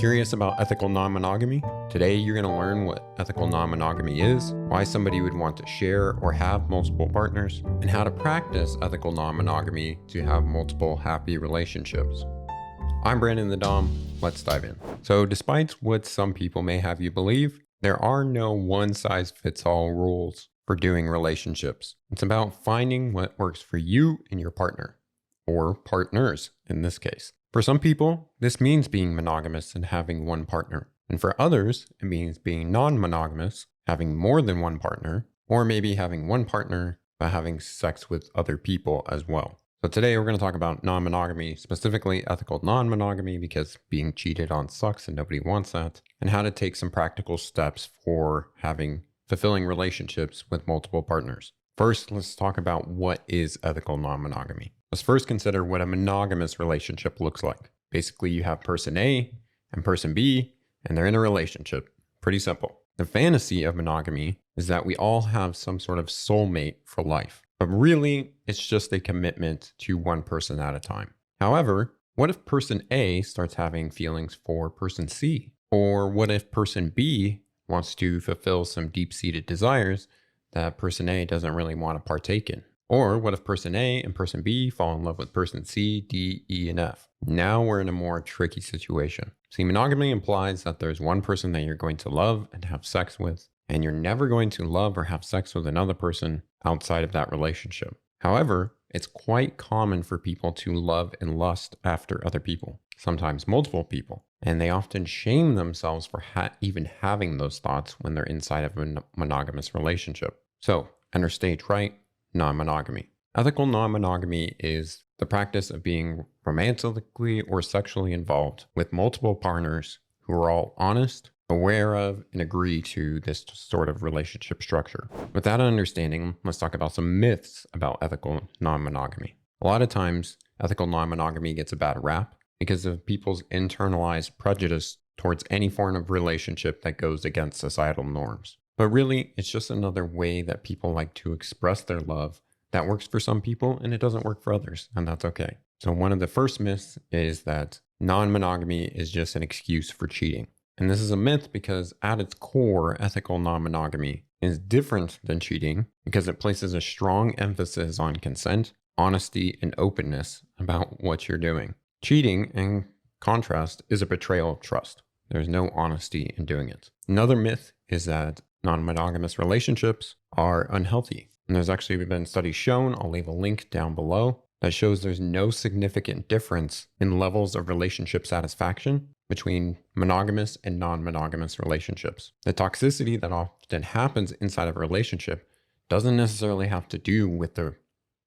Curious about ethical non-monogamy? Today you're going to learn what ethical non-monogamy is, why somebody would want to share or have multiple partners, and how to practice ethical non-monogamy to have multiple happy relationships. I'm Brandon the Dom. Let's dive in. So despite what some people may have you believe, there are no one-size-fits-all rules for doing relationships. It's about finding what works for you and your partner, or partners in this case. For some people, this means being monogamous and having one partner. And for others, it means being non-monogamous, having more than one partner, or maybe having one partner but having sex with other people as well. So today we're going to talk about non-monogamy, specifically ethical non-monogamy, because being cheated on sucks and nobody wants that, and how to take some practical steps for having fulfilling relationships with multiple partners. First, let's talk about what is ethical non-monogamy. Let's first consider what a monogamous relationship looks like. Basically, you have person A and person B, and they're in a relationship. Pretty simple. The fantasy of monogamy is that we all have some sort of soulmate for life. But really, it's just a commitment to one person at a time. However, what if person A starts having feelings for person C? Or what if person B wants to fulfill some deep-seated desires that person A doesn't really want to partake in? Or what if person A and person B fall in love with person C, D, E, and F? Now we're in a more tricky situation. See, monogamy implies that there's one person that you're going to love and have sex with, and you're never going to love or have sex with another person outside of that relationship. However, it's quite common for people to love and lust after other people, sometimes multiple people, and they often shame themselves for even having those thoughts when they're inside of a monogamous relationship. So, enter stage right. Non-monogamy. Ethical non-monogamy is the practice of being romantically or sexually involved with multiple partners who are all honest, aware of, and agree to this sort of relationship structure. With that understanding, let's talk about some myths about ethical non-monogamy. A lot of times, ethical non-monogamy gets a bad rap because of people's internalized prejudice towards any form of relationship that goes against societal norms. But really, it's just another way that people like to express their love that works for some people and it doesn't work for others, and that's okay. So one of the first myths is that non-monogamy is just an excuse for cheating. And this is a myth because at its core, ethical non-monogamy is different than cheating because it places a strong emphasis on consent, honesty, and openness about what you're doing. Cheating, in contrast, is a betrayal of trust. There's no honesty in doing it. Another myth is that non-monogamous relationships are unhealthy. And there's actually been studies shown, I'll leave a link down below, that shows there's no significant difference in levels of relationship satisfaction between monogamous and non-monogamous relationships. The toxicity that often happens inside of a relationship doesn't necessarily have to do with the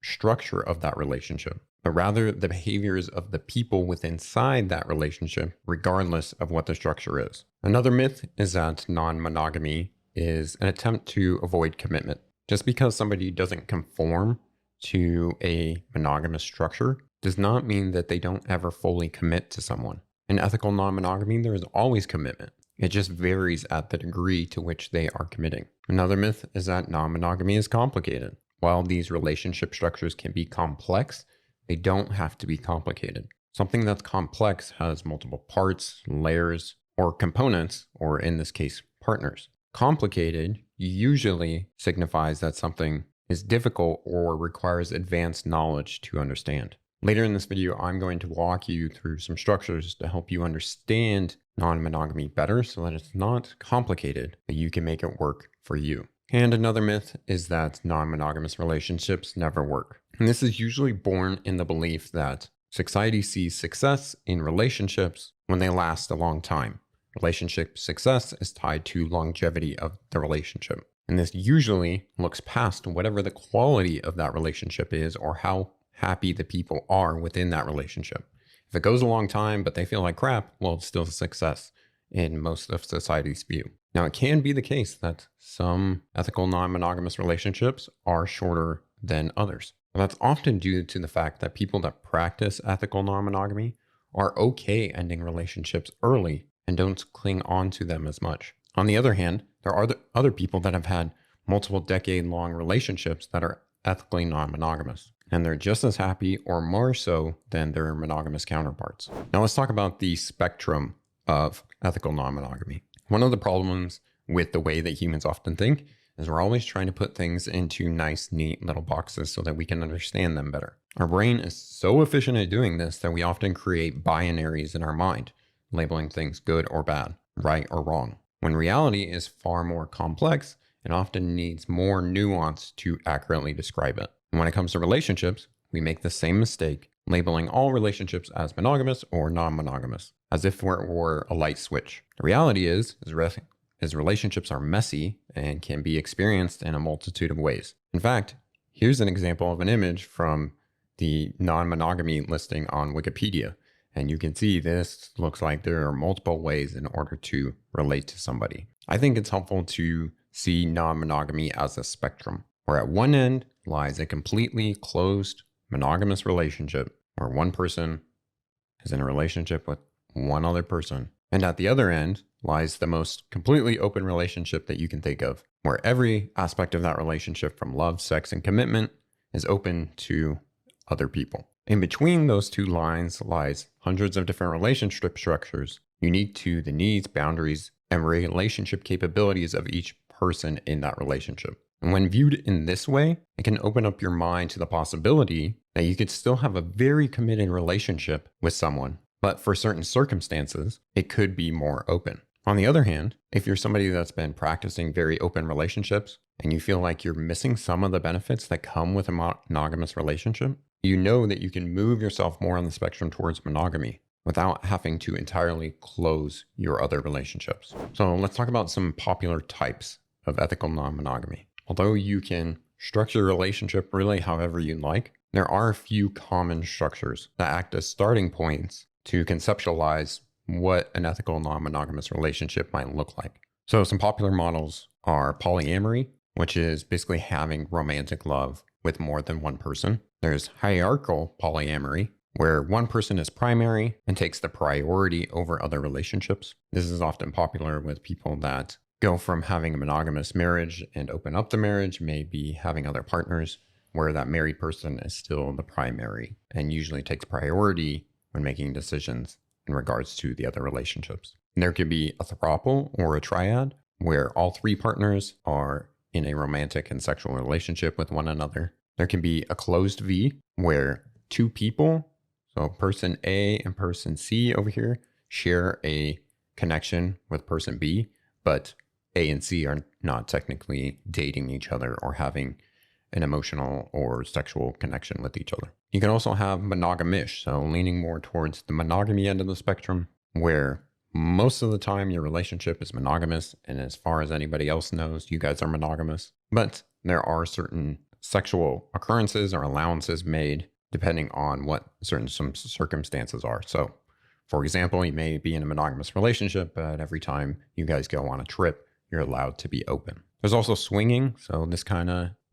structure of that relationship, but rather the behaviors of the people within that relationship, regardless of what the structure is. Another myth is that non-monogamy is an attempt to avoid commitment. Just because somebody doesn't conform to a monogamous structure does not mean that they don't ever fully commit to someone. In ethical non-monogamy, there is always commitment. It just varies at the degree to which they are committing. Another myth is that non-monogamy is complicated. While these relationship structures can be complex, they don't have to be complicated. Something that's complex has multiple parts, layers, or components, or in this case, partners. Complicated usually signifies that something is difficult or requires advanced knowledge to understand. Later in this video, I'm going to walk you through some structures to help you understand non-monogamy better so that it's not complicated, but you can make it work for you. And another myth is that non-monogamous relationships never work. And this is usually born in the belief that society sees success in relationships when they last a long time. Relationship success is tied to longevity of the relationship. And this usually looks past whatever the quality of that relationship is or how happy the people are within that relationship. If it goes a long time, but they feel like crap, well, it's still a success in most of society's view. Now, it can be the case that some ethical non-monogamous relationships are shorter than others. But that's often due to the fact that people that practice ethical non-monogamy are okay ending relationships early and don't cling on to them as much. On the other hand, there are other people that have had multiple decade-long relationships that are ethically non-monogamous, and they're just as happy or more so than their monogamous counterparts. Now let's talk about the spectrum of ethical non-monogamy. One of the problems with the way that humans often think is we're always trying to put things into nice, neat little boxes so that we can understand them better. Our brain is so efficient at doing this that we often create binaries in our mind, labeling things good or bad, right or wrong. When reality is far more complex and often needs more nuance to accurately describe it. And when it comes to relationships, we make the same mistake, labeling all relationships as monogamous or non-monogamous, as if it were a light switch. The reality is relationships are messy and can be experienced in a multitude of ways. In fact, here's an example of an image from the non-monogamy listing on Wikipedia. And you can see this looks like there are multiple ways in order to relate to somebody. I think it's helpful to see non-monogamy as a spectrum, where at one end lies a completely closed monogamous relationship where one person is in a relationship with one other person. And at the other end lies the most completely open relationship that you can think of, where every aspect of that relationship from love, sex, and commitment is open to other people. In between those two lines lies hundreds of different relationship structures unique to the needs, boundaries, and relationship capabilities of each person in that relationship. And when viewed in this way, it can open up your mind to the possibility that you could still have a very committed relationship with someone, but for certain circumstances, it could be more open. On the other hand, if you're somebody that's been practicing very open relationships and you feel like you're missing some of the benefits that come with a monogamous relationship, you know that you can move yourself more on the spectrum towards monogamy without having to entirely close your other relationships. So let's talk about some popular types of ethical non-monogamy. Although you can structure a relationship really however you like, there are a few common structures that act as starting points to conceptualize what an ethical non-monogamous relationship might look like. So some popular models are polyamory, which is basically having romantic love with more than one person. There's hierarchical polyamory, where one person is primary and takes the priority over other relationships. This is often popular with people that go from having a monogamous marriage and open up the marriage, maybe having other partners, where that married person is still the primary and usually takes priority when making decisions in regards to the other relationships. And there could be a throuple or a triad, where all three partners are in a romantic and sexual relationship with one another. There can be a closed V, where two people, so person A and person C over here, share a connection with person B, but A and C are not technically dating each other or having an emotional or sexual connection with each other. You can also have monogamish, so leaning more towards the monogamy end of the spectrum, where most of the time your relationship is monogamous, and as far as anybody else knows, you guys are monogamous. But there are certain sexual occurrences or allowances made depending on what some circumstances are. So, for example, you may be in a monogamous relationship, but every time you guys go on a trip, you're allowed to be open. There's also swinging, so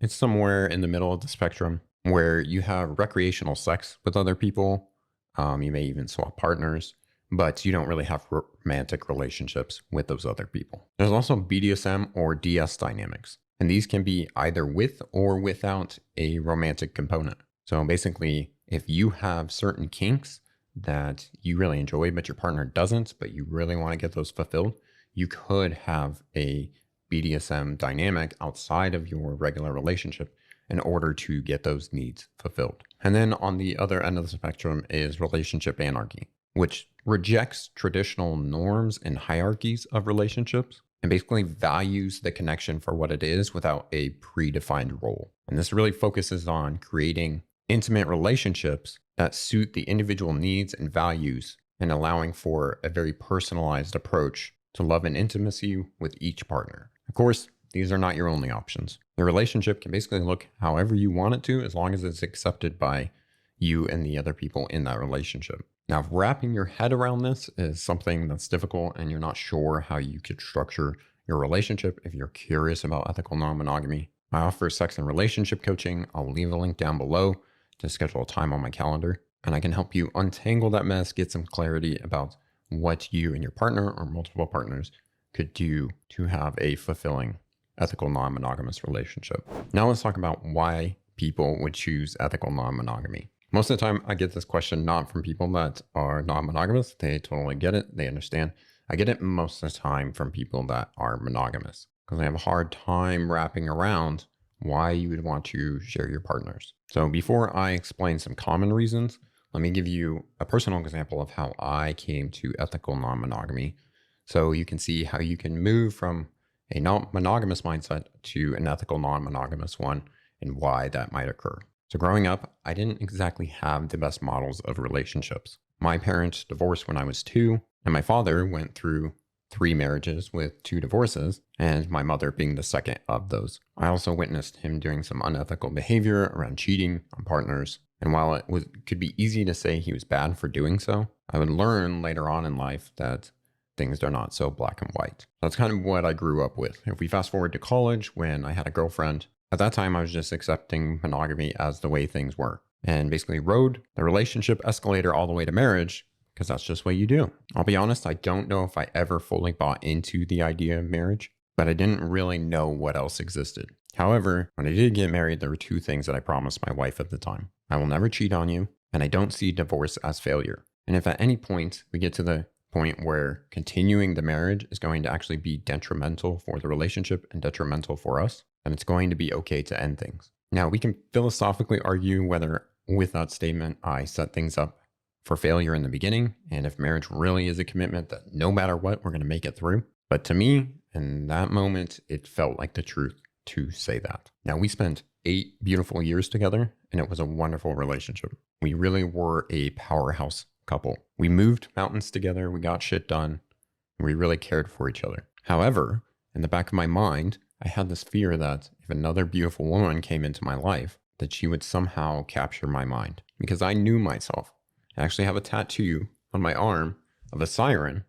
it's somewhere in the middle of the spectrum, where you have recreational sex with other people. You may even swap partners, but you don't really have romantic relationships with those other people. There's also BDSM or DS dynamics, and these can be either with or without a romantic component. So basically, if you have certain kinks that you really enjoy, but your partner doesn't, but you really want to get those fulfilled, you could have a BDSM dynamic outside of your regular relationship in order to get those needs fulfilled. And then on the other end of the spectrum is relationship anarchy, which rejects traditional norms and hierarchies of relationships and basically values the connection for what it is without a predefined role. And this really focuses on creating intimate relationships that suit the individual needs and values and allowing for a very personalized approach to love and intimacy with each partner. Of course, these are not your only options. The relationship can basically look however you want it to, as long as it's accepted by you and the other people in that relationship. Now, if wrapping your head around this is something that's difficult and you're not sure how you could structure your relationship, if you're curious about ethical non-monogamy, I offer sex and relationship coaching. I'll leave a link down below to schedule a time on my calendar, and I can help you untangle that mess, get some clarity about what you and your partner or multiple partners could do to have a fulfilling ethical non-monogamous relationship. Now let's talk about why people would choose ethical non-monogamy. Most of the time, I get this question not from people that are non-monogamous. They totally get it. They understand. I get it most of the time from people that are monogamous because I have a hard time wrapping around why you would want to share your partners. So before I explain some common reasons, let me give you a personal example of how I came to ethical non-monogamy. So you can see how you can move from a non-monogamous mindset to an ethical non-monogamous one and why that might occur. So growing up, I didn't exactly have the best models of relationships. My parents divorced when I was 2, and my father went through 3 marriages with 2 divorces, and my mother being the second of those. I also witnessed him doing some unethical behavior around cheating on partners. And while could be easy to say he was bad for doing so, I would learn later on in life that things are not so black and white. That's kind of what I grew up with. If we fast forward to college, when I had a girlfriend, at that time I was just accepting monogamy as the way things were, and basically rode the relationship escalator all the way to marriage because that's just what you do. I'll be honest, I don't know if I ever fully bought into the idea of marriage, but I didn't really know what else existed. However, when I did get married, there were 2 things that I promised my wife at the time. I will never cheat on you, and I don't see divorce as failure. And if at any point we get to the point where continuing the marriage is going to actually be detrimental for the relationship and detrimental for us, then it's going to be okay to end things. Now, we can philosophically argue whether with that statement I set things up for failure in the beginning, and if marriage really is a commitment that no matter what, we're going to make it through. But to me, in that moment, it felt like the truth to say that. Now, we spent 8 beautiful years together, and it was a wonderful relationship. We really were a powerhouse couple. We moved mountains together, we got shit done, and we really cared for each other. However, in the back of my mind, I had this fear that if another beautiful woman came into my life, that she would somehow capture my mind. Because I knew myself. I actually have a tattoo on my arm of a siren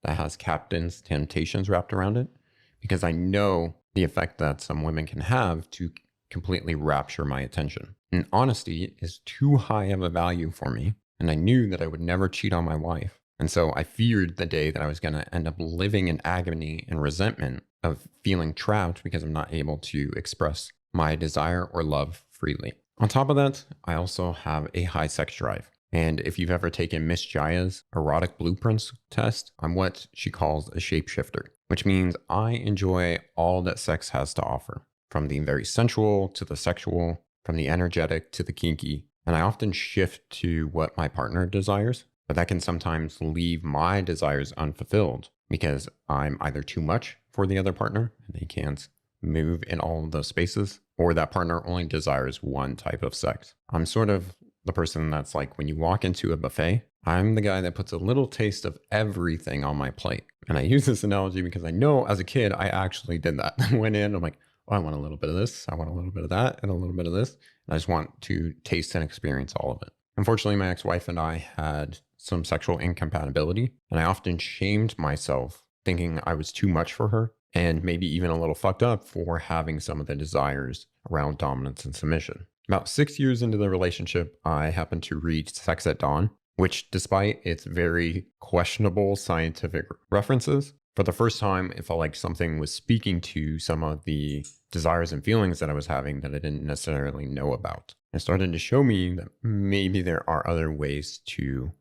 that has Captain's Temptations wrapped around it, because I know the effect that some women can have to completely rapture my attention. And honesty is too high of a value for me, and I knew that I would never cheat on my wife. And so I feared the day that I was going to end up living in agony and resentment of feeling trapped because I'm not able to express my desire or love freely. On top of that, I also have a high sex drive. And if you've ever taken Miss Jaya's erotic blueprints test, I'm what she calls a shapeshifter, which means I enjoy all that sex has to offer, from the very sensual to the sexual, from the energetic to the kinky. And I often shift to what my partner desires, but that can sometimes leave my desires unfulfilled because I'm either too much for the other partner and they can't move in all of those spaces, or that partner only desires one type of sex. I'm sort of the person that's like, when you walk into a buffet, I'm the guy that puts a little taste of everything on my plate. And I use this analogy because I know as a kid, I actually did that. I went in, I'm like, oh, I want a little bit of this, I want a little bit of that, and a little bit of this. And I just want to taste and experience all of it. Unfortunately, my ex-wife and I had some sexual incompatibility, and I often shamed myself thinking I was too much for her, and maybe even a little fucked up for having some of the desires around dominance and submission. About 6 years into the relationship, I happened to read Sex at Dawn, which, despite its very questionable scientific references, for the first time, it felt like something was speaking to some of the desires and feelings that I was having that I didn't necessarily know about. It started to show me that maybe there are other ways to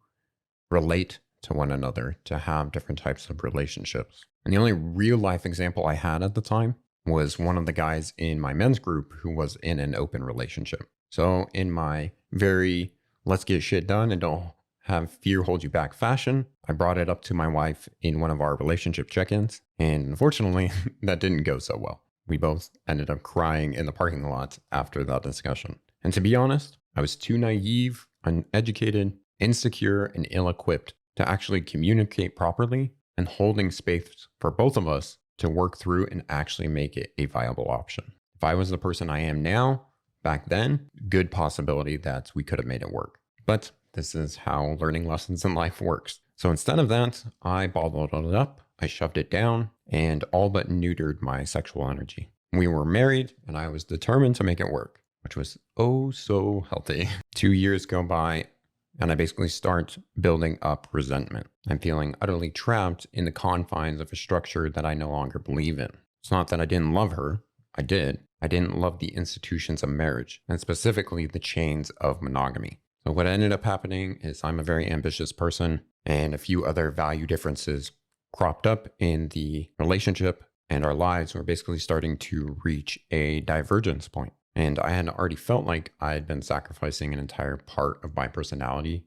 relate to one another, to have different types of relationships. And the only real life example I had at the time was one of the guys in my men's group who was in an open relationship. So in my very let's get shit done and don't have fear hold you back fashion, I brought it up to my wife in one of our relationship check-ins. And unfortunately, that didn't go so well. We both ended up crying in the parking lot after that discussion. And to be honest, I was too naive, uneducated, insecure, and ill-equipped to actually communicate properly and holding space for both of us to work through and actually make it a viable option. If I was the person I am now, back then, good possibility that we could have made it work. But this is how learning lessons in life works. So instead of that, I bottled it up, I shoved it down, and all but neutered my sexual energy. We were married, and I was determined to make it work, which was oh so healthy. 2 years go by, and I basically start building up resentment. I'm feeling utterly trapped in the confines of a structure that I no longer believe in. It's not that I didn't love her. I did. I didn't love the institutions of marriage, and specifically the chains of monogamy. So what ended up happening is I'm a very ambitious person, and a few other value differences cropped up in the relationship, and our lives were basically starting to reach a divergence point. And I had already felt like I had been sacrificing an entire part of my personality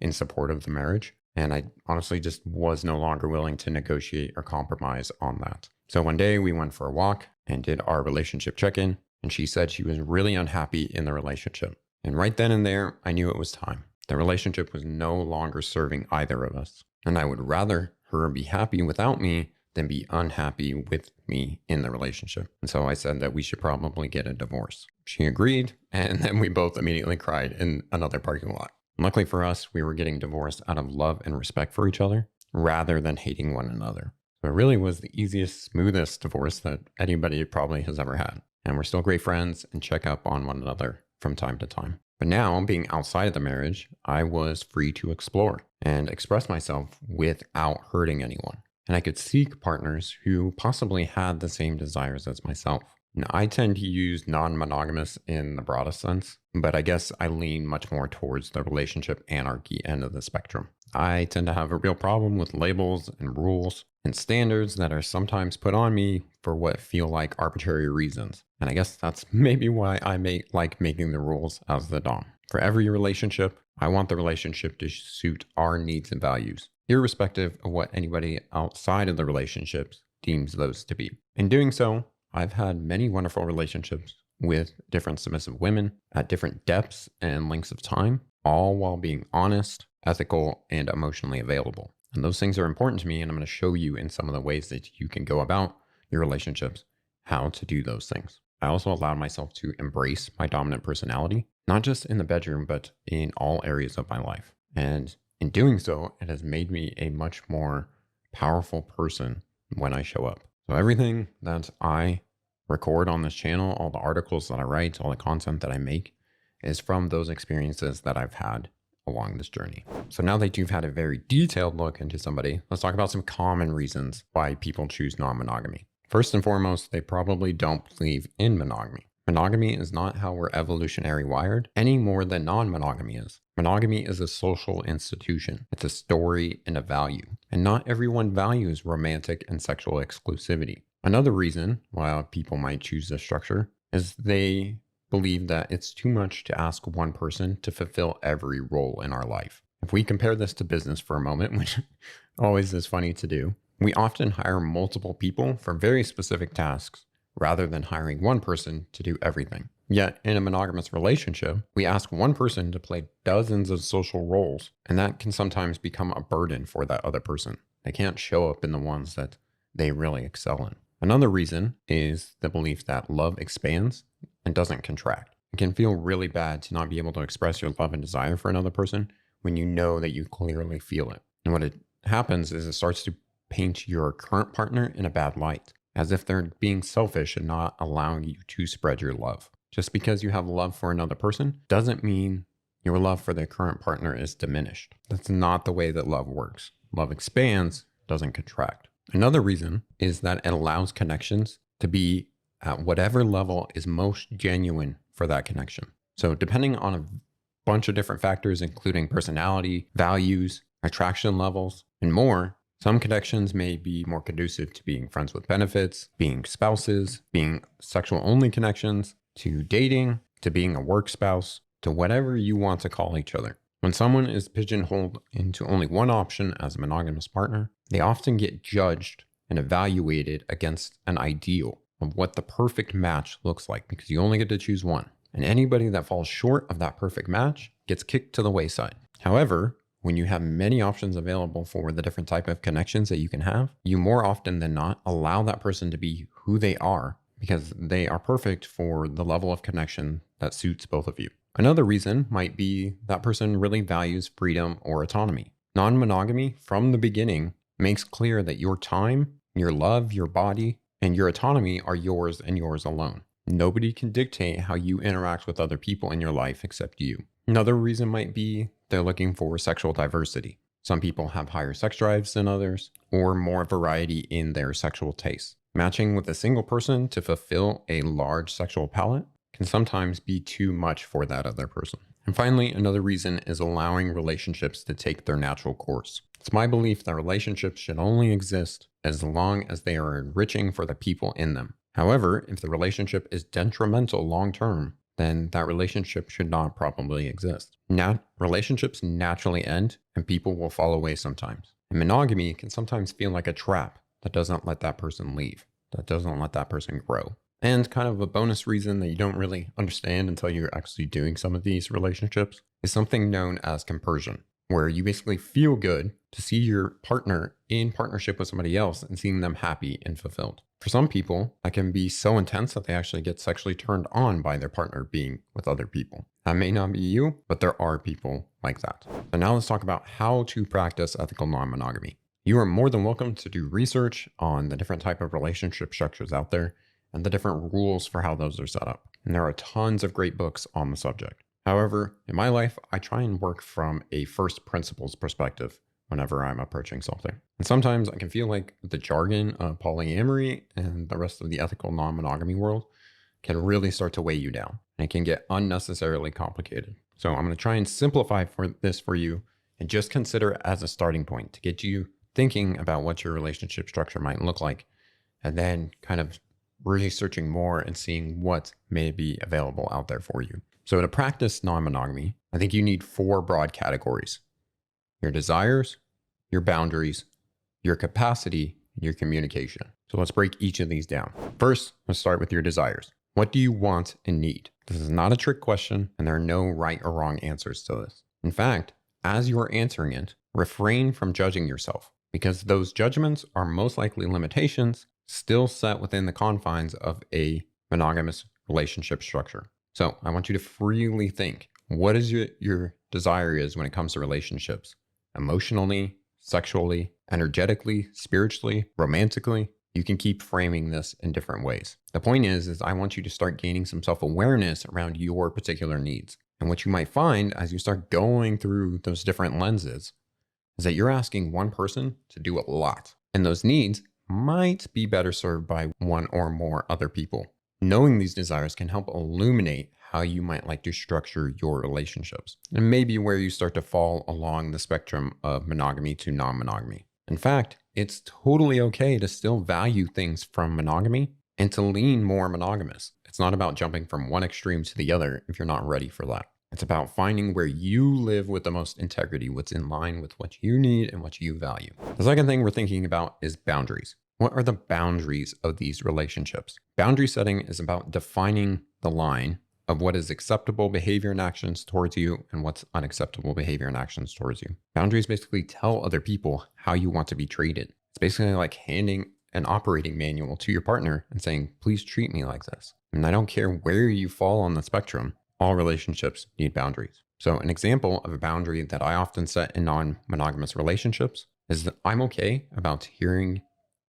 in support of the marriage. And I honestly just was no longer willing to negotiate or compromise on that. So one day we went for a walk and did our relationship check-in, and she said she was really unhappy in the relationship. And right then and there, I knew it was time. The relationship was no longer serving either of us. And I would rather her be happy without me than be unhappy with me in the relationship. And so I said that we should probably get a divorce. She agreed, and then we both immediately cried in another parking lot. Luckily for us, we were getting divorced out of love and respect for each other rather than hating one another. So it really was the easiest, smoothest divorce that anybody probably has ever had. And we're still great friends and check up on one another from time to time. But now, being outside of the marriage, I was free to explore and express myself without hurting anyone. And I could seek partners who possibly had the same desires as myself. Now, I tend to use non-monogamous in the broadest sense, but I guess I lean much more towards the relationship anarchy end of the spectrum. I tend to have a real problem with labels and rules and standards that are sometimes put on me for what feel like arbitrary reasons. And I guess that's maybe why I like making the rules as the dom. For every relationship, I want the relationship to suit our needs and values, irrespective of what anybody outside of the relationships deems those to be. In doing so, I've had many wonderful relationships with different submissive women at different depths and lengths of time, all while being honest, ethical, and emotionally available. And those things are important to me, and I'm going to show you in some of the ways that you can go about your relationships how to do those things. I also allowed myself to embrace my dominant personality, not just in the bedroom, but in all areas of my life. And in doing so, it has made me a much more powerful person when I show up. So everything that I record on this channel, all the articles that I write, all the content that I make is from those experiences that I've had along this journey. So now that you've had a very detailed look into somebody, let's talk about some common reasons why people choose non-monogamy. First and foremost, they probably don't believe in monogamy. Monogamy is not how we're evolutionary wired any more than non-monogamy is. Monogamy is a social institution. It's a story and a value. And not everyone values romantic and sexual exclusivity. Another reason why people might choose this structure is they believe that it's too much to ask one person to fulfill every role in our life. If we compare this to business for a moment, which always is funny to do, we often hire multiple people for very specific tasks rather than hiring one person to do everything. Yet in a monogamous relationship, we ask one person to play dozens of social roles, and that can sometimes become a burden for that other person. They can't show up in the ones that they really excel in. Another reason is the belief that love expands and doesn't contract. It can feel really bad to not be able to express your love and desire for another person when you know that you clearly feel it. And what it happens is it starts to paint your current partner in a bad light, as if they're being selfish and not allowing you to spread your love. Just because you have love for another person doesn't mean your love for the current partner is diminished. That's not the way that love works. Love expands, doesn't contract. Another reason is that it allows connections to be at whatever level is most genuine for that connection. So depending on a bunch of different factors, including personality, values, attraction levels, and more, some connections may be more conducive to being friends with benefits, being spouses, being sexual only connections, to dating, to being a work spouse, to whatever you want to call each other. When someone is pigeonholed into only one option as a monogamous partner, they often get judged and evaluated against an ideal of what the perfect match looks like, because you only get to choose one. And anybody that falls short of that perfect match gets kicked to the wayside. However, when you have many options available for the different type of connections that you can have, you more often than not allow that person to be who they are because they are perfect for the level of connection that suits both of you. Another reason might be that person really values freedom or autonomy. Non-monogamy from the beginning makes clear that your time, your love, your body, and your autonomy are yours and yours alone. Nobody can dictate how you interact with other people in your life except you. Another reason might be they're looking for sexual diversity. Some people have higher sex drives than others, or more variety in their sexual tastes. Matching with a single person to fulfill a large sexual palette can sometimes be too much for that other person. And finally, another reason is allowing relationships to take their natural course. It's my belief that relationships should only exist as long as they are enriching for the people in them. However, if the relationship is detrimental long term, then that relationship should not probably exist. Now, relationships naturally end and people will fall away sometimes. And monogamy can sometimes feel like a trap that doesn't let that person leave, that doesn't let that person grow. And kind of a bonus reason that you don't really understand until you're actually doing some of these relationships is something known as compersion, where you basically feel good to see your partner in partnership with somebody else and seeing them happy and fulfilled. For some people, that can be so intense that they actually get sexually turned on by their partner being with other people. That may not be you, but there are people like that. So now let's talk about how to practice ethical non-monogamy. You are more than welcome to do research on the different type of relationship structures out there and the different rules for how those are set up. And there are tons of great books on the subject. However, in my life, I try and work from a first principles perspective whenever I'm approaching something. And sometimes I can feel like the jargon of polyamory and the rest of the ethical non-monogamy world can really start to weigh you down, and it can get unnecessarily complicated. So I'm going to try and simplify this for you and just consider it as a starting point to get you thinking about what your relationship structure might look like, and then kind of really searching more and seeing what may be available out there for you. So to practice non-monogamy, I think you need 4 broad categories: your desires, your boundaries, your capacity, and your communication. So let's break each of these down. First, let's start with your desires. What do you want and need? This is not a trick question, and there are no right or wrong answers to this. In fact, as you are answering it, refrain from judging yourself, because those judgments are most likely limitations still set within the confines of a monogamous relationship structure. So I want you to freely think, what is your desire is when it comes to relationships? Emotionally, sexually, energetically, spiritually, romantically. You can keep framing this in different ways. The point is I want you to start gaining some self-awareness around your particular needs. And what you might find as you start going through those different lenses is that you're asking one person to do a lot. And those needs might be better served by one or more other people. Knowing these desires can help illuminate how you might like to structure your relationships, and maybe where you start to fall along the spectrum of monogamy to non-monogamy. In fact, it's totally okay to still value things from monogamy and to lean more monogamous. It's not about jumping from one extreme to the other if you're not ready for that. It's about finding where you live with the most integrity, what's in line with what you need and what you value. The second thing we're thinking about is boundaries. What are the boundaries of these relationships? Boundary setting is about defining the line of what is acceptable behavior and actions towards you and what's unacceptable behavior and actions towards you. Boundaries basically tell other people how you want to be treated. It's basically like handing an operating manual to your partner and saying, please treat me like this. And I don't care where you fall on the spectrum, all relationships need boundaries. So an example of a boundary that I often set in non-monogamous relationships is that I'm okay about hearing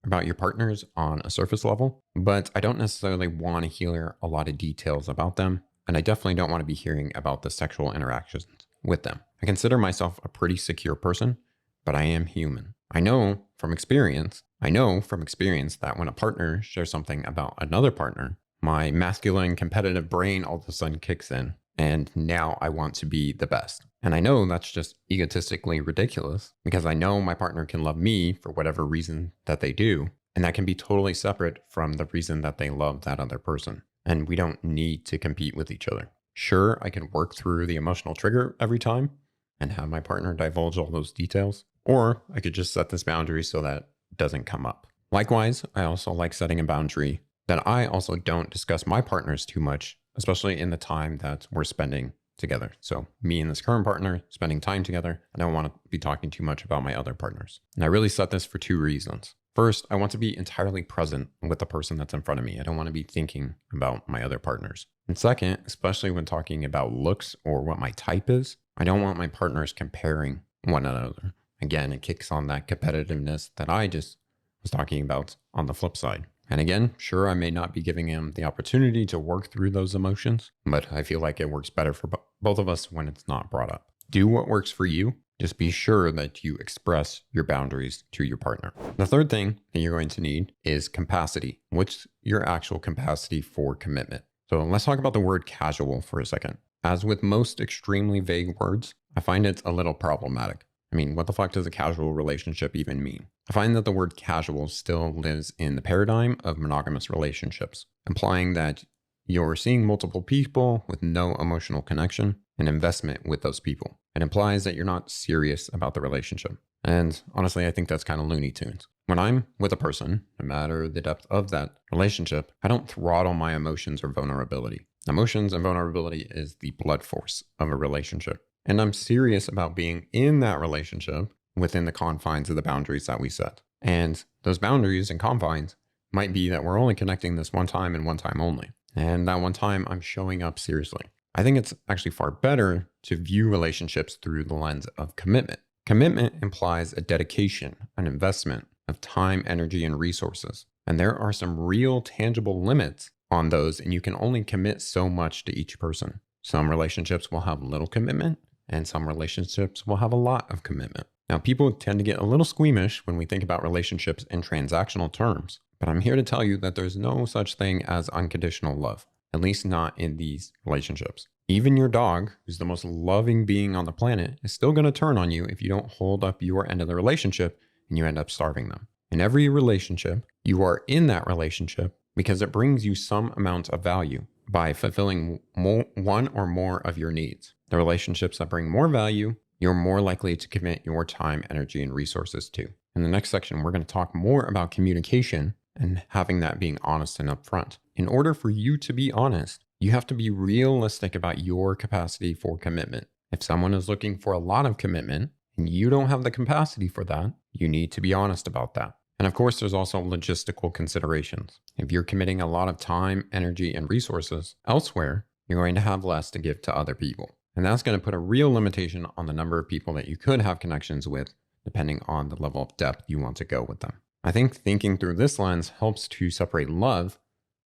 about your partners on a surface level, but I don't necessarily want to hear a lot of details about them. And I definitely don't want to be hearing about the sexual interactions with them. I consider myself a pretty secure person, but I am human. I know from experience that when a partner shares something about another partner, my masculine competitive brain all of a sudden kicks in, and now I want to be the best. And I know that's just egotistically ridiculous, because I know my partner can love me for whatever reason that they do, and that can be totally separate from the reason that they love that other person. And we don't need to compete with each other. Sure, I can work through the emotional trigger every time and have my partner divulge all those details, or I could just set this boundary so that it doesn't come up. Likewise, I also like setting a boundary that I also don't discuss my partners too much, especially in the time that we're spending together. So me and this current partner spending time together, I don't want to be talking too much about my other partners. And I really set this for 2 reasons. First, I want to be entirely present with the person that's in front of me. I don't want to be thinking about my other partners. And second, especially when talking about looks or what my type is, I don't want my partners comparing one another. Again, it kicks on that competitiveness that I just was talking about on the flip side. And again, sure, I may not be giving him the opportunity to work through those emotions, but I feel like it works better for both of us when it's not brought up. Do what works for you. Just be sure that you express your boundaries to your partner. The third thing that you're going to need is capacity. What's your actual capacity for commitment? So let's talk about the word casual for a second. As with most extremely vague words, I find it's a little problematic. I mean, what the fuck does a casual relationship even mean? I find that the word casual still lives in the paradigm of monogamous relationships, implying that you're seeing multiple people with no emotional connection and investment with those people. It implies that you're not serious about the relationship. And honestly, I think that's kind of Looney Tunes. When I'm with a person, no matter the depth of that relationship, I don't throttle my emotions or vulnerability. Emotions and vulnerability is the blood force of a relationship. And I'm serious about being in that relationship within the confines of the boundaries that we set. And those boundaries and confines might be that we're only connecting this one time and one time only. And that one time I'm showing up seriously. I think it's actually far better to view relationships through the lens of commitment. Commitment implies a dedication, an investment of time, energy, and resources. And there are some real tangible limits on those, and you can only commit so much to each person. Some relationships will have little commitment, and some relationships will have a lot of commitment. Now, people tend to get a little squeamish when we think about relationships in transactional terms, but I'm here to tell you that there's no such thing as unconditional love, at least not in these relationships. Even your dog, who's the most loving being on the planet, is still going to turn on you if you don't hold up your end of the relationship and you end up starving them. In every relationship, you are in that relationship because it brings you some amount of value by fulfilling one or more of your needs. The relationships that bring more value, you're more likely to commit your time, energy, and resources to. In the next section, we're going to talk more about communication and having that being honest and upfront. In order for you to be honest, you have to be realistic about your capacity for commitment. If someone is looking for a lot of commitment and you don't have the capacity for that, you need to be honest about that. And of course, there's also logistical considerations. If you're committing a lot of time, energy, and resources elsewhere, you're going to have less to give to other people. And that's going to put a real limitation on the number of people that you could have connections with, depending on the level of depth you want to go with them. I think thinking through this lens helps to separate love,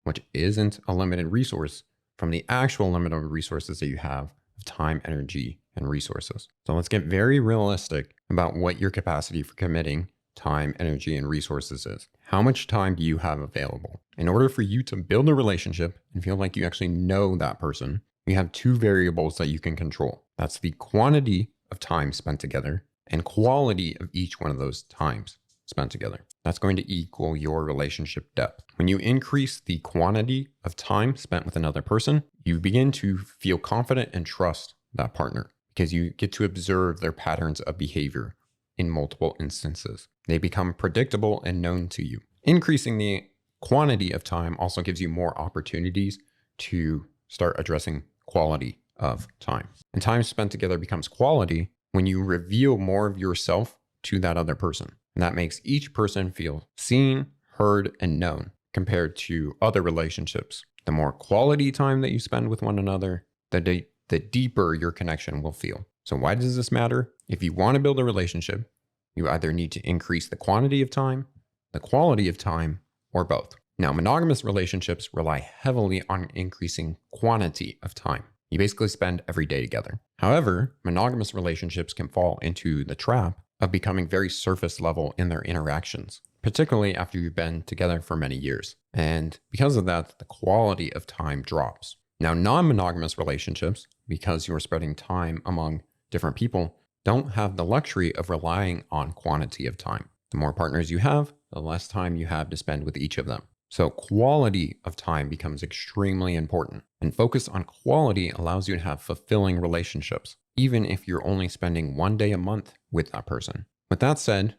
which isn't a limited resource, from the actual limit of resources that you have of time, energy, and resources. So let's get very realistic about what your capacity for committing time, energy, and resources is. How much time do you have available? In order for you to build a relationship and feel like you actually know that person, you have two variables that you can control. That's the quantity of time spent together and quality of each one of those times spent together. That's going to equal your relationship depth. When you increase the quantity of time spent with another person, you begin to feel confident and trust that partner because you get to observe their patterns of behavior in multiple instances. They become predictable and known to you. Increasing the quantity of time also gives you more opportunities to start addressing quality of time. And time spent together becomes quality when you reveal more of yourself to that other person. And that makes each person feel seen, heard, and known compared to other relationships. The more quality time that you spend with one another, the deeper your connection will feel. So why does this matter? If you want to build a relationship, you either need to increase the quantity of time, the quality of time, or both. Now, monogamous relationships rely heavily on increasing quantity of time. You basically spend every day together. However, monogamous relationships can fall into the trap of becoming very surface level in their interactions, particularly after you've been together for many years. And because of that, the quality of time drops. Now, non-monogamous relationships, because you're spreading time among different people, don't have the luxury of relying on quantity of time. The more partners you have, the less time you have to spend with each of them. So quality of time becomes extremely important, and focus on quality allows you to have fulfilling relationships, even if you're only spending one day a month with that person. With that said,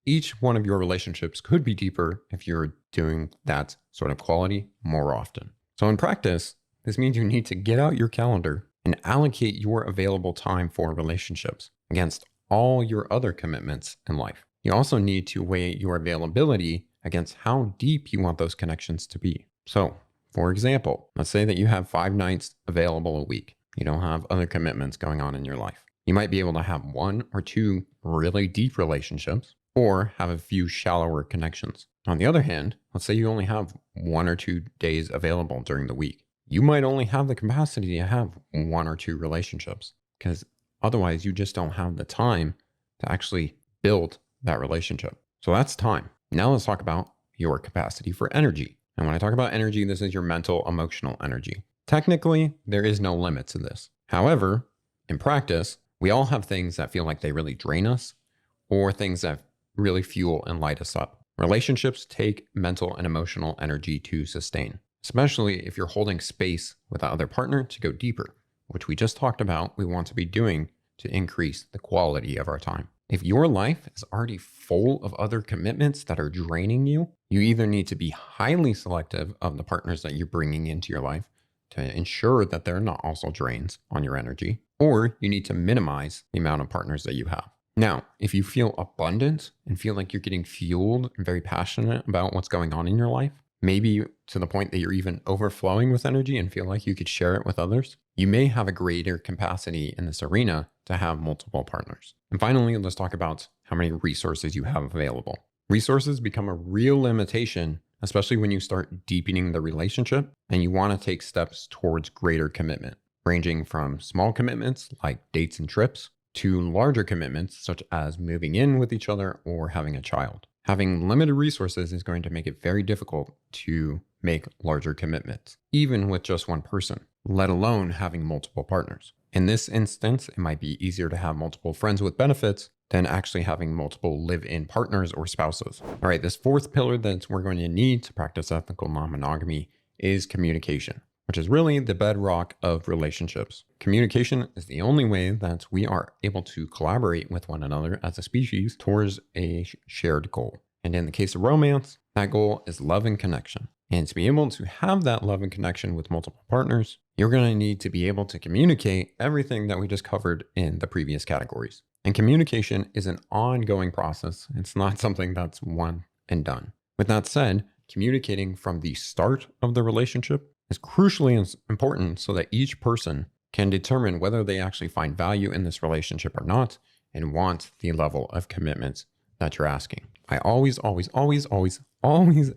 each one of your relationships could be deeper if you're doing that sort of quality more often. So in practice, this means you need to get out your calendar and allocate your available time for relationships against all your other commitments in life. You also need to weigh your availability against how deep you want those connections to be. So, for example, let's say that you have 5 nights available a week. You don't have other commitments going on in your life. You might be able to have 1 or 2 really deep relationships or have a few shallower connections. On the other hand, let's say you only have 1 or 2 days available during the week. You might only have the capacity to have 1 or 2 relationships because otherwise you just don't have the time to actually build that relationship. So that's time. Now let's talk about your capacity for energy. And when I talk about energy, this is your mental, emotional energy. Technically, there is no limit to this. However, in practice, we all have things that feel like they really drain us or things that really fuel and light us up. Relationships take mental and emotional energy to sustain, especially if you're holding space with the other partner to go deeper, which we just talked about we want to be doing to increase the quality of our time. If your life is already full of other commitments that are draining you, you either need to be highly selective of the partners that you're bringing into your life to ensure that they're not also drains on your energy, or you need to minimize the amount of partners that you have. Now, if you feel abundant and feel like you're getting fueled and very passionate about what's going on in your life, maybe to the point that you're even overflowing with energy and feel like you could share it with others, you may have a greater capacity in this arena to have multiple partners. And finally, let's talk about how many resources you have available. Resources become a real limitation, especially when you start deepening the relationship and you want to take steps towards greater commitment, ranging from small commitments like dates and trips to larger commitments such as moving in with each other or having a child. Having limited resources is going to make it very difficult to make larger commitments, even with just one person, let alone having multiple partners. In this instance, it might be easier to have multiple friends with benefits than actually having multiple live-in partners or spouses. All right, this fourth pillar that we're going to need to practice ethical non-monogamy is communication, which is really the bedrock of relationships. Communication is the only way that we are able to collaborate with one another as a species towards a shared goal. And in the case of romance, that goal is love and connection. And to be able to have that love and connection with multiple partners, you're going to need to be able to communicate everything that we just covered in the previous categories. And communication is an ongoing process. It's not something that's one and done. With that said, communicating from the start of the relationship is crucially important so that each person can determine whether they actually find value in this relationship or not and want the level of commitment that you're asking. I always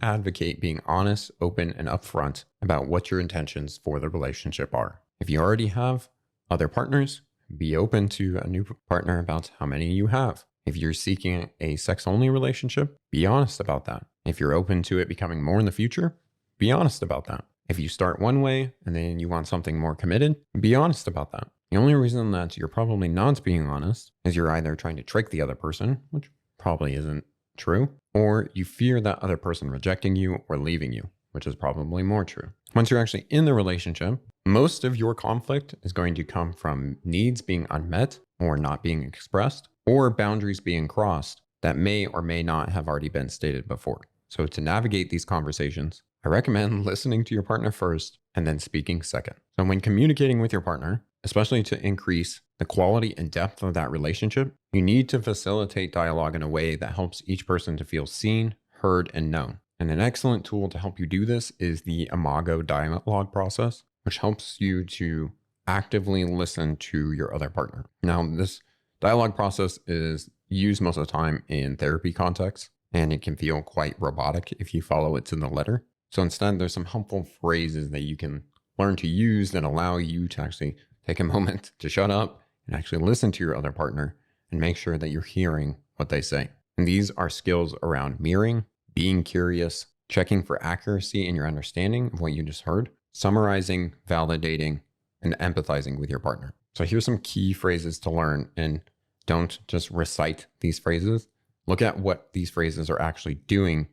advocate being honest, open, and upfront about what your intentions for the relationship are. If you already have other partners, be open to a new partner about how many you have. If you're seeking a sex-only relationship, be honest about that. If you're open to it becoming more in the future, be honest about that. If you start one way and then you want something more committed, be honest about that. The only reason that you're probably not being honest is you're either trying to trick the other person, which probably isn't true, or you fear that other person rejecting you or leaving you, which is probably more true. Once you're actually in the relationship, most of your conflict is going to come from needs being unmet or not being expressed, or boundaries being crossed that may or may not have already been stated before. So to navigate these conversations, I recommend listening to your partner first and then speaking second. So when communicating with your partner, especially to increase the quality and depth of that relationship, you need to facilitate dialogue in a way that helps each person to feel seen, heard, and known. And an excellent tool to help you do this is the Imago dialogue process, which helps you to actively listen to your other partner. Now, this dialogue process is used most of the time in therapy contexts, and it can feel quite robotic if you follow it to the letter. So instead, there's some helpful phrases that you can learn to use that allow you to actually take a moment to shut up and actually listen to your other partner and make sure that you're hearing what they say. And these are skills around mirroring, being curious, checking for accuracy in your understanding of what you just heard, summarizing, validating, and empathizing with your partner. So here's some key phrases to learn, and don't just recite these phrases. Look at what these phrases are actually doing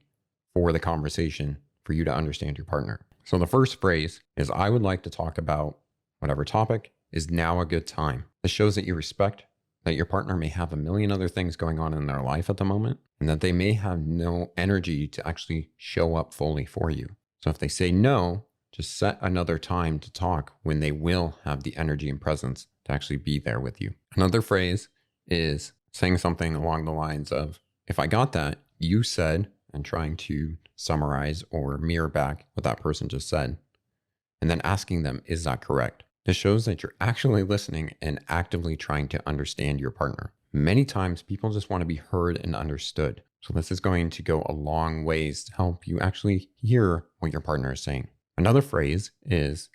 for the conversation for you to understand your partner. So the first phrase is, I would like to talk about whatever topic. Is now a good time? This shows that you respect that your partner may have a million other things going on in their life at the moment, and that they may have no energy to actually show up fully for you. So if they say no, just set another time to talk when they will have the energy and presence to actually be there with you. Another phrase is saying something along the lines of, if I got that, you said, and trying to summarize or mirror back what that person just said, and then asking them, is that correct? This shows that you're actually listening and actively trying to understand your partner. Many times people just want to be heard and understood. So this is going to go a long ways to help you actually hear what your partner is saying. Another phrase is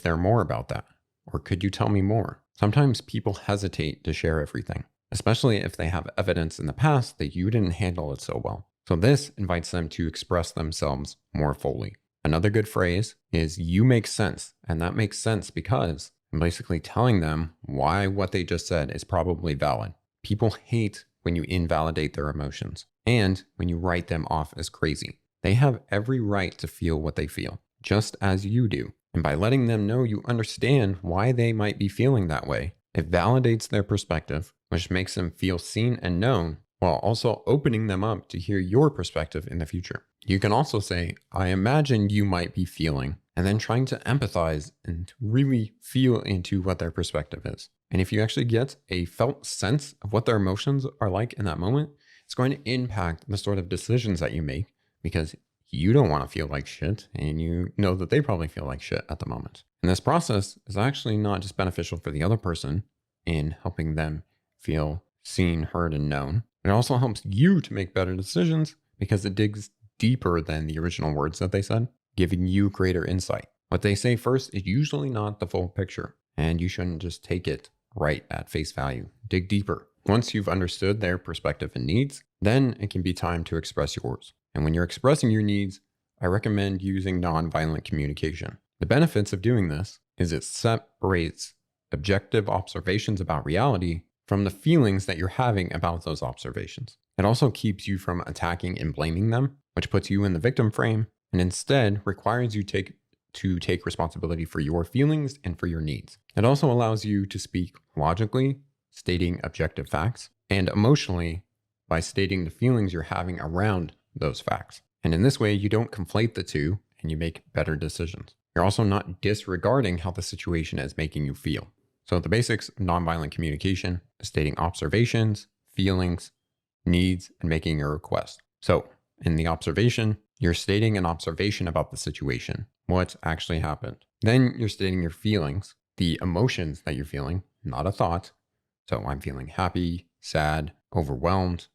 there more about that? Or could you tell me more? Sometimes people hesitate to share everything, especially if they have evidence in the past that you didn't handle it so well. So this invites them to express themselves more fully. Another good phrase is you make sense. And that makes sense because, and basically telling them why what they just said is probably valid. People hate when you invalidate their emotions and when you write them off as crazy. They have every right to feel what they feel, just as you do. And by letting them know you understand why they might be feeling that way, it validates their perspective, which makes them feel seen and known, while also opening them up to hear your perspective in the future. You can also say, I imagine you might be feeling, and then trying to empathize and really feel into what their perspective is. And if you actually get a felt sense of what their emotions are like in that moment, it's going to impact the sort of decisions that you make, because you don't want to feel like shit, and you know that they probably feel like shit at the moment. And this process is actually not just beneficial for the other person in helping them feel seen, heard, and known. It also helps you to make better decisions because it digs deeper than the original words that they said, giving you greater insight. What they say first is usually not the full picture, and you shouldn't just take it right at face value. Dig deeper. Once you've understood their perspective and needs, then it can be time to express yours. And when you're expressing your needs, I recommend using nonviolent communication. The benefits of doing this is it separates objective observations about reality from the feelings that you're having about those observations. It also keeps you from attacking and blaming them, which puts you in the victim frame, and instead requires you to take responsibility for your feelings and for your needs. It also allows you to speak logically, stating objective facts, and emotionally by stating the feelings you're having around those facts. And in this way, you don't conflate the two and you make better decisions. You're also not disregarding how the situation is making you feel. So the basics of nonviolent communication is stating observations, feelings, needs, and making a request. So in the observation, you're stating an observation about the situation, what's actually happened. Then you're stating your feelings, the emotions that you're feeling, not a thought. So I'm feeling happy, sad, overwhelmed,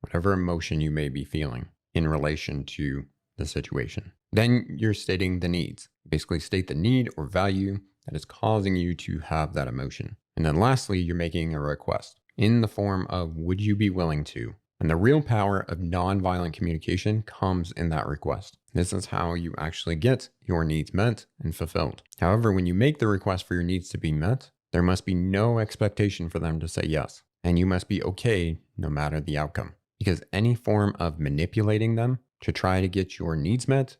whatever emotion you may be feeling in relation to the situation. Then you're stating the needs. Basically state the need or value that is causing you to have that emotion. And then lastly, you're making a request in the form of, would you be willing to? And the real power of nonviolent communication comes in that request. This is how you actually get your needs met and fulfilled. However, when you make the request for your needs to be met, there must be no expectation for them to say yes. And you must be okay no matter the outcome. Because any form of manipulating them to try to get your needs met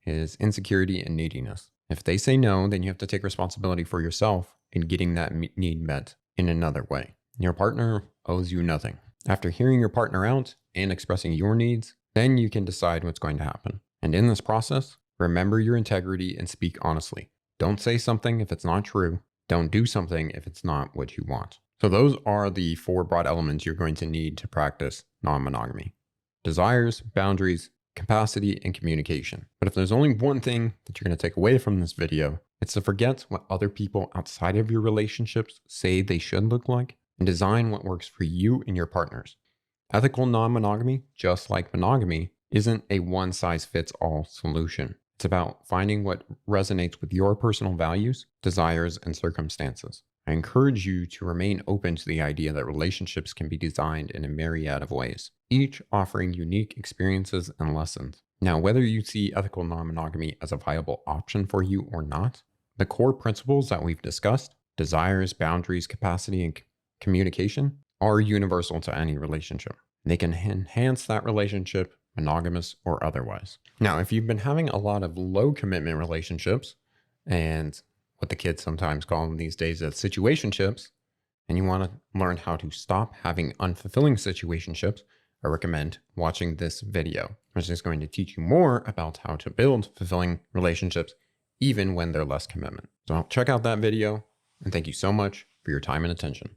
is insecurity and neediness. If they say no, then you have to take responsibility for yourself in getting that need met in another way. Your partner owes you nothing. After hearing your partner out and expressing your needs, then you can decide what's going to happen. And in this process, remember your integrity and speak honestly. Don't say something if it's not true. Don't do something if it's not what you want. So those are the 4 broad elements you're going to need to practice non-monogamy: desires, boundaries, capacity, and communication. But if there's only one thing that you're going to take away from this video, it's to forget what other people outside of your relationships say they should look like and design what works for you and your partners. Ethical non-monogamy, just like monogamy, isn't a one-size-fits-all solution. It's about finding what resonates with your personal values, desires, and circumstances. I encourage you to remain open to the idea that relationships can be designed in a myriad of ways, each offering unique experiences and lessons. Now, whether you see ethical non-monogamy as a viable option for you or not, the core principles that we've discussed, desires, boundaries, capacity, and communication, are universal to any relationship. They can enhance that relationship, monogamous or otherwise. Now, if you've been having a lot of low commitment relationships, and what the kids sometimes call them these days as situationships, and you want to learn how to stop having unfulfilling situationships, I recommend watching this video, which is going to teach you more about how to build fulfilling relationships even when they're less commitment. So check out that video, and thank you so much for your time and attention.